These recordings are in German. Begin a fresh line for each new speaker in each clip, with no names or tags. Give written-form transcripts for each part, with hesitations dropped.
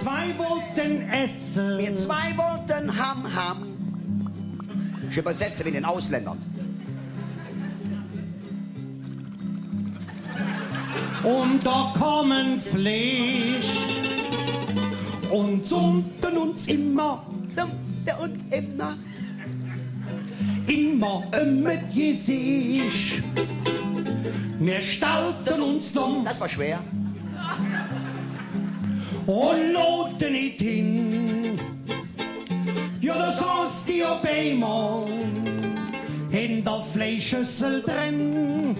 zwei wollten essen.
Wir zwei wollten Ham. Ich übersetze mit den Ausländern.
Und da kommen Fleisch und summten uns immer
Und
immer mit Gesicht. Wir stellten uns dumm
das war schwer.
und loten nicht hin. Ja, da saß die Obama in der Fleischschüssel drin.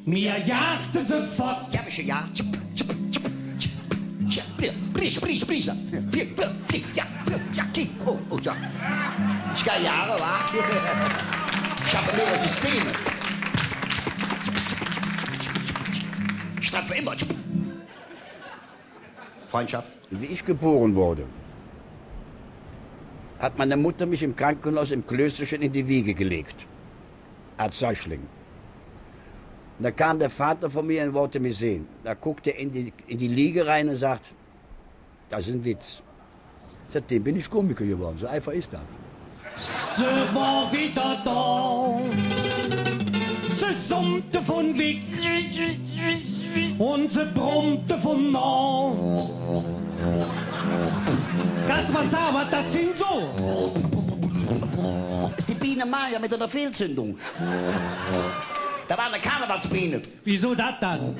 Wir jagten sie fort.
Ja, mich ja. Prise. Oh, ja. Ich kann Jahre, wa? Ich habe mehrere Systeme. Ich treffe immer. Freundschaft. Wie ich geboren wurde, hat meine Mutter mich im Krankenhaus im Klösterchen in die Wiege gelegt. Als Säugling. Und da kam der Vater von mir und wollte mich sehen. Da guckte er in die Liege rein und sagt, das ist ein Witz. Seitdem bin ich Komiker geworden, so einfach ist das.
Sie war wieder da. Sie summte von Witz und sie brummte von nah. Ganz mal sauber, das sind so. Das ist die Biene Maya mit einer Fehlzündung. Da war eine Karnevalsbiene. Wieso das dann?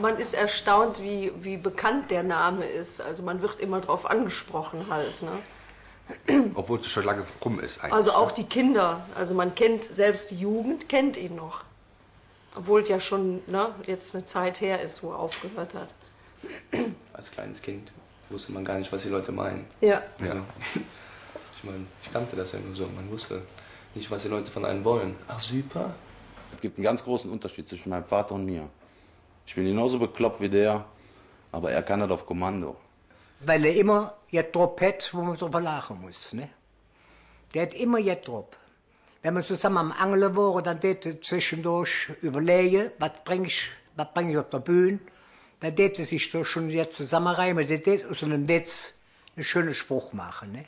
Man ist erstaunt, wie bekannt der Name ist. Also man wird immer drauf angesprochen halt, ne?
Obwohl es schon lange rum ist eigentlich.
Also auch die Kinder. Also man kennt, selbst die Jugend kennt ihn noch. Obwohl es ja schon jetzt eine Zeit her ist, wo er aufgehört hat.
Als kleines Kind wusste man gar nicht, was die Leute meinen.
Ja.
Also, ich meine, ich kannte das ja nur so. Man wusste nicht, was die Leute von einem wollen. Ach, super.
Es gibt einen ganz großen Unterschied zwischen meinem Vater und mir. Ich bin genauso bekloppt wie der, aber er kann das auf Kommando.
Weil er immer jet drop hat, wo man so verlachen muss. Ne? Der hat immer jet drop. Wenn man zusammen am Angeln war, dann tät er zwischendurch überlegen, was bring ich auf der Bühne. Dann tät er sich so schon jetzt zusammenreimen, dann tät aus so einem Witz einen schönen Spruch machen. Ne?